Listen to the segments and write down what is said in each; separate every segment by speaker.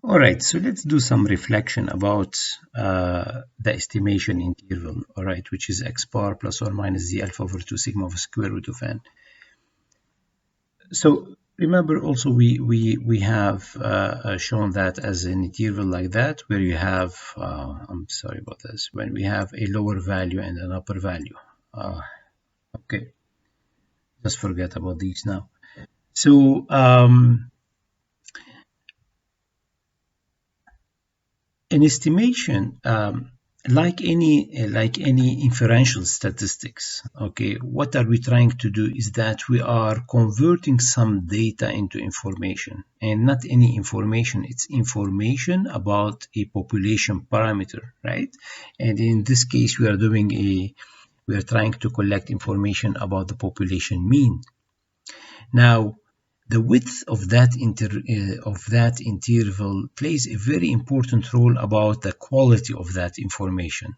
Speaker 1: All right, so let's do some reflection about the estimation interval, all right, which is x bar plus or minus z alpha over 2 sigma of square root of n. So remember also we have shown that as an interval like that, where you have, I'm sorry about this, when we have a lower value and an upper value. Okay, just forget about these now. So an estimation, like any inferential statistics, okay, what are we trying to do is that we are converting some data into information, and not any information, it's information about a population parameter, right? And in this case we are trying to collect information about the population mean. Now, the width of that interval plays a very important role about the quality of that information.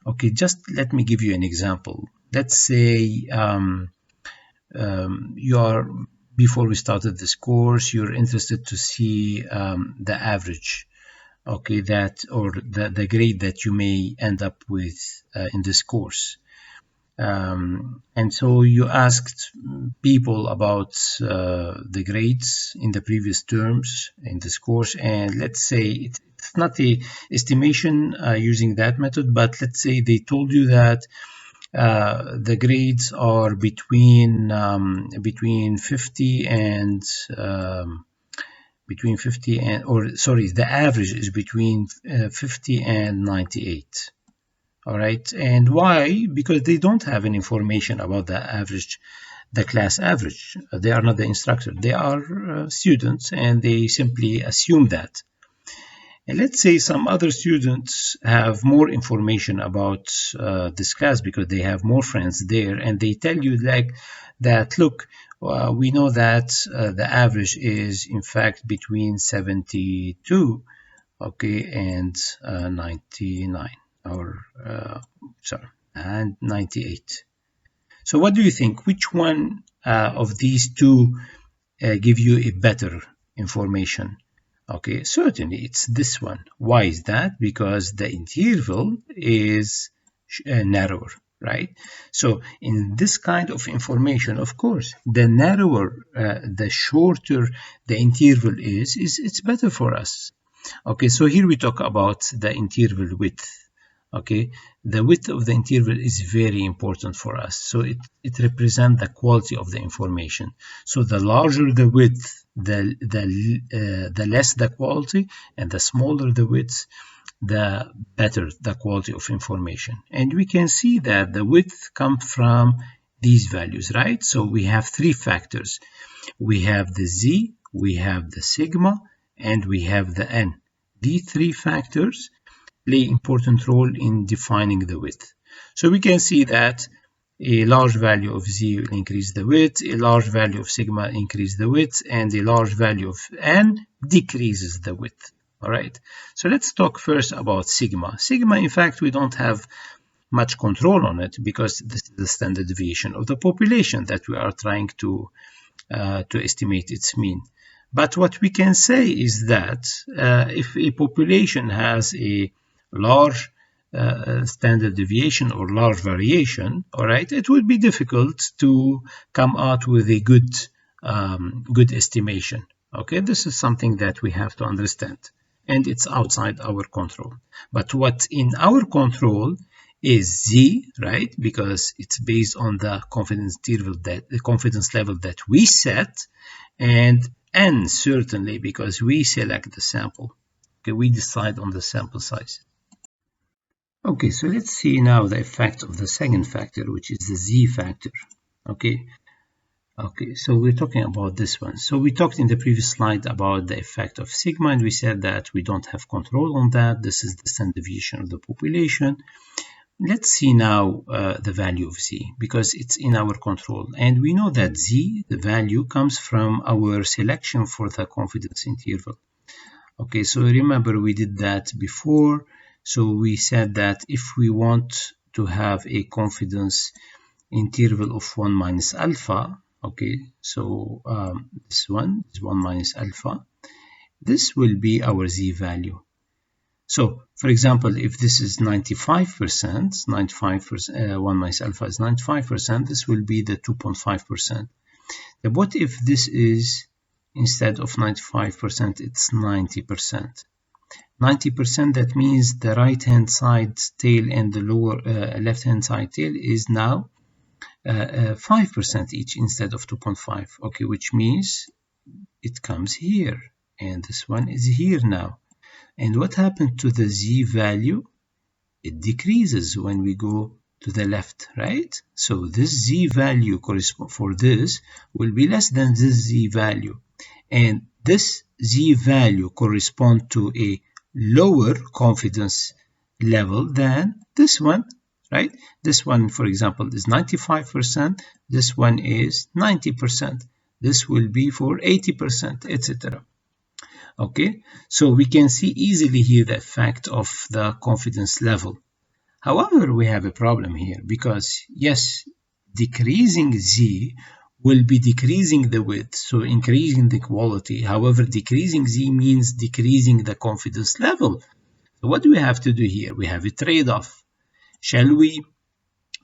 Speaker 1: Okay, just let me give you an example. Let's say you are, before we started this course, you're interested to see the average, okay, that or the grade that you may end up with in this course. And so you asked people about the grades in the previous terms in this course, and let's say it's not a estimation using that method, but let's say they told you that the grades are between 50 and the average is between 50 and 98. All right, and why? Because they don't have any information about the average, the class average. They are not the instructor. They are students, and they simply assume that. And let's say some other students have more information about this class because they have more friends there, and they tell you like that, look, we know that the average is in fact between 72, okay, and 99. And 98. So what do you think? Which one of these two give you a better information? Okay, certainly it's this one. Why is that? Because the interval is narrower, right? So in this kind of information, of course, the narrower, the shorter the interval is, it's better for us. Okay, so here we talk about the interval width. Okay, the width of the interval is very important for us. So it represents the quality of the information. So the larger the width, the less the quality, and the smaller the width, the better the quality of information. And we can see that the width comes from these values, right? So we have three factors. We have the z, we have the sigma, and we have the n. These three factors play important role in defining the width. So we can see that a large value of z will increase the width, a large value of sigma increase the width, and a large value of n decreases the width. All right. So let's talk first about sigma. Sigma, in fact, we don't have much control on it because this is the standard deviation of the population that we are trying to estimate its mean. But what we can say is that if a population has a large standard deviation or large variation, all right, it would be difficult to come out with a good estimation. Okay, this is something that we have to understand, and it's outside our control. But what's in our control is z, right? Because it's based on the confidence interval the confidence level that we set, and n certainly because we select the sample. Okay, we decide on the sample size. Okay, so let's see now the effect of the second factor, which is the z factor. Okay, so we're talking about this one. So we talked in the previous slide about the effect of sigma, and we said that we don't have control on that. This is the standard deviation of the population. Let's see now the value of z, because it's in our control. And we know that z, the value, comes from our selection for the confidence interval. Okay, so remember we did that before. So we said that if we want to have a confidence interval of 1 minus alpha, okay, so this one is 1 minus alpha, this will be our z-value. So, for example, if this is 95%, 1 minus alpha is 95%, this will be the 2.5%. But what if this is, instead of 95%, it's 90%? 90%, that means the right-hand side tail and the lower left-hand side tail is now 5% each instead of 2.5. Okay, which means it comes here, and this one is here now. And what happened to the z-value? It decreases when we go to the left, right? So this z-value for this will be less than this z-value. And this z-value corresponds to a lower confidence level than this one, right? This one, for example, is 95%. This one is 90%. This will be for 80%, etc. Okay, so we can see easily here the effect of the confidence level. However, we have a problem here because, yes, decreasing z will be decreasing the width, so increasing the quality. However, decreasing z means decreasing the confidence level. So what do we have to do here? We have a trade-off. Shall we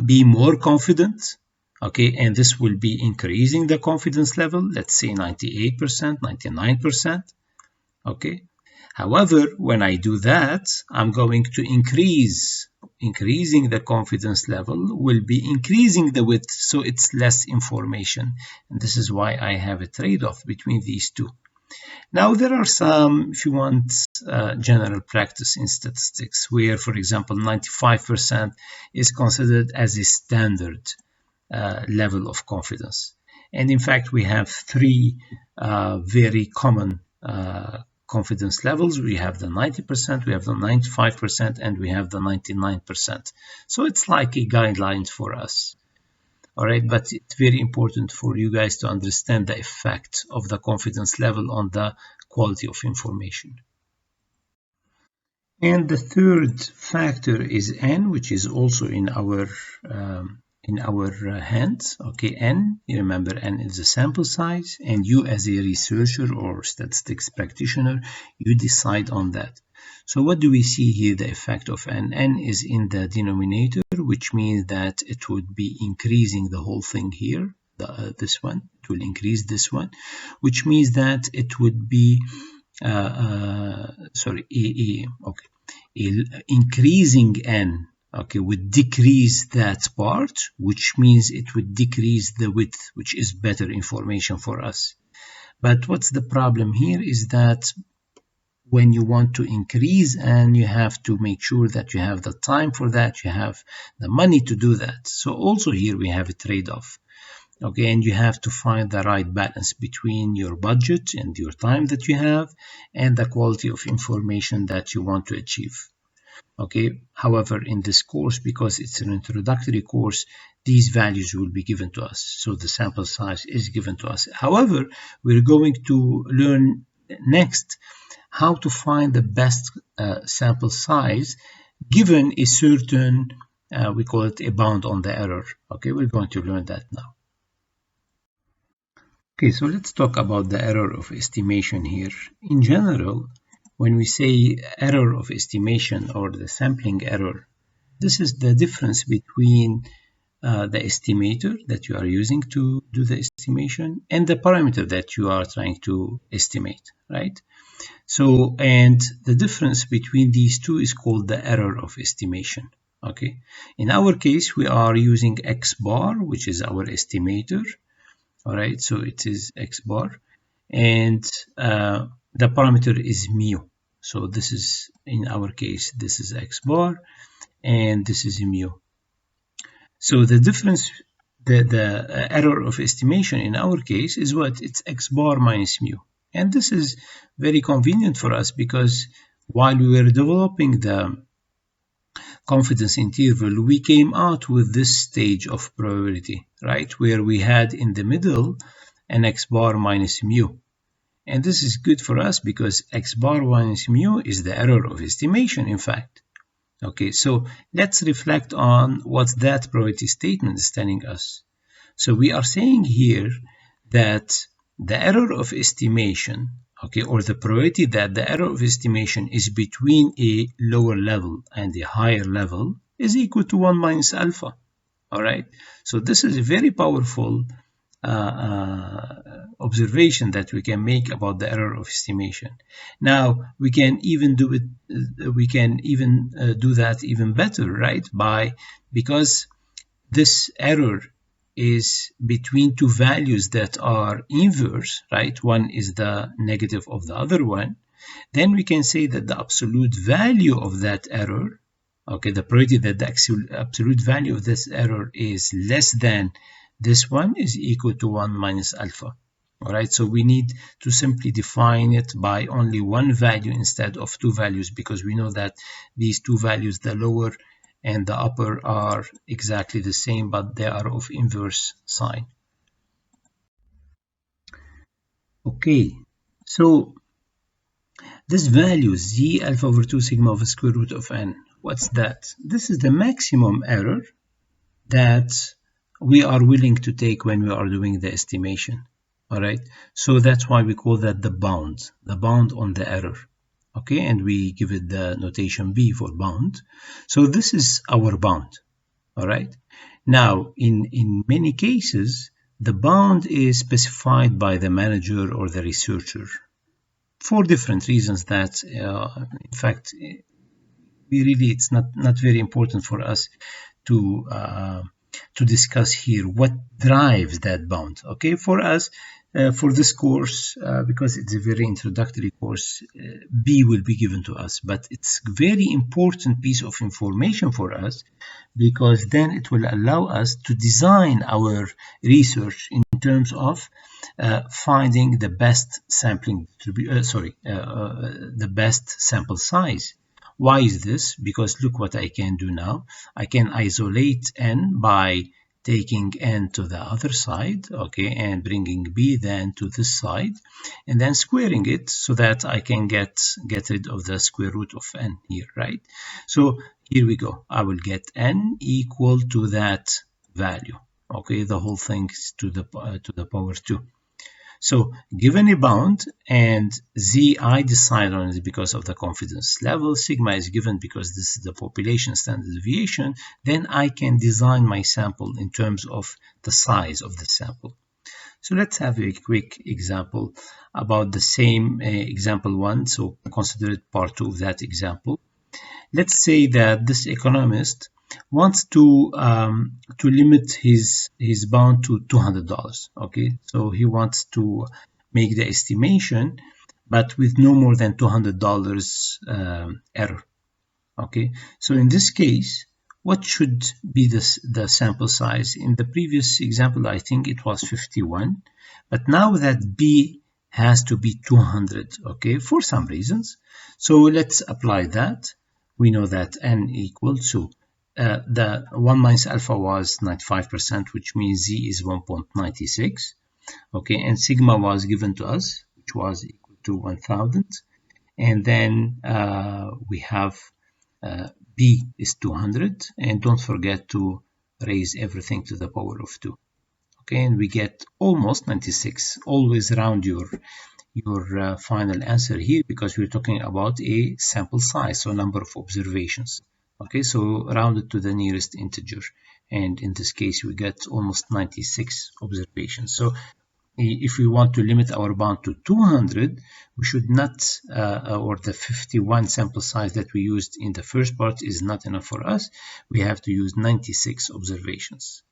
Speaker 1: be more confident? Okay, and this will be increasing the confidence level, let's say 98%, 99%. Okay, however, when I do that, I'm going to increasing the confidence level will be increasing the width, so it's less information. And this is why I have a trade-off between these two. Now, there are some, if you want, general practice in statistics where, for example, 95% is considered as a standard level of confidence. And in fact, we have three very common confidence levels. We have the 90%, we have the 95%, and we have the 99%. So it's like a guideline for us. All right, but it's very important for you guys to understand the effect of the confidence level on the quality of information. And the third factor is n, which is also in our hands. Okay, n, you remember n is the sample size, and you as a researcher or statistics practitioner, you decide on that. So what do we see here, the effect of n? N is in the denominator, which means that it would be increasing the whole thing here, this one, it will increase this one, which means that it would be, increasing n, okay, would decrease that part, which means it would decrease the width, which is better information for us. But what's the problem here is that when you want to increase n, you have to make sure that you have the time for that, you have the money to do that. So also here we have a trade-off. Okay, and you have to find the right balance between your budget and your time that you have and the quality of information that you want to achieve. Okay, however, in this course, because it's an introductory course, these values will be given to us. So the sample size is given to us. However, we're going to learn next how to find the best sample size given a certain, we call it a bound on the error. Okay, we're going to learn that now. Okay, so let's talk about the error of estimation here. In general, when we say error of estimation or the sampling error, this is the difference between the estimator that you are using to do the estimation and the parameter that you are trying to estimate, right? So, and the difference between these two is called the error of estimation. Okay, in our case, we are using X bar, which is our estimator. All right, so it is X bar, and the parameter is mu. So this is, in our case, this is X bar, and this is mu. So the difference, the error of estimation in our case is what? It's X bar minus mu. And this is very convenient for us because while we were developing the confidence interval, we came out with this stage of probability, right? Where we had in the middle an X bar minus mu. And this is good for us because X bar minus mu is the error of estimation, in fact. Okay, so let's reflect on what that probability statement is telling us. So we are saying here that the error of estimation, okay, or the probability that the error of estimation is between a lower level and a higher level is equal to 1 minus alpha. All right, so this is a very powerful observation that we can make about the error of estimation. Now we can even do it. We can even do that even better, right? Because this error is between two values that are inverse, right? One is the negative of the other one. Then we can say that the absolute value of that error, okay, the probability that the absolute value of this error is less than this one is equal to 1 minus alpha. All right, so we need to simply define it by only one value instead of two values, because we know that these two values, the lower and the upper, are exactly the same, but they are of inverse sign. Okay, so this value z alpha over 2 sigma of square root of n, what's that? This is the maximum error that we are willing to take when we are doing the estimation. All right, so that's why we call that the bound on the error. Okay, and we give it the notation b for bound. So this is our bound. All right, now in many cases the bound is specified by the manager or the researcher for different reasons that in fact it's not very important for us to discuss here what drives that bound. Okay, for us, for this course, because it's a very introductory course, B will be given to us, but it's a very important piece of information for us, because then it will allow us to design our research in terms of finding the best sampling, the best sample size. Why is this? Because look what I can do now. I can isolate n by taking n to the other side, okay, and bringing b then to this side, and then squaring it so that I can get rid of the square root of n here, right? So here we go. I will get n equal to that value, okay, the whole thing to the power 2. So given a bound and z I decide on it because of the confidence level, sigma is given because this is the population standard deviation, then I can design my sample in terms of the size of the sample. So let's have a quick example about the same example 1. So consider it part 2 of that example. Let's say that this economist wants to limit his bound to $200. Okay, so he wants to make the estimation, but with no more than $200 error. Okay, so in this case, what should be the sample size? In the previous example, I think it was 51, but now that B has to be 200, okay, for some reasons. So let's apply that. We know that n equals to the 1 minus alpha was 95%, which means z is 1.96. Okay, and sigma was given to us, which was equal to 1000. And then we have b is 200, and don't forget to raise everything to the power of 2. Okay, and we get almost 96. Always round your final answer here, because we're talking about a sample size, so number of observations. Okay, so round it to the nearest integer, and in this case we get almost 96 observations. So if we want to limit our bound to 200, we should not, or the 51 sample size that we used in the first part is not enough for us. We have to use 96 observations.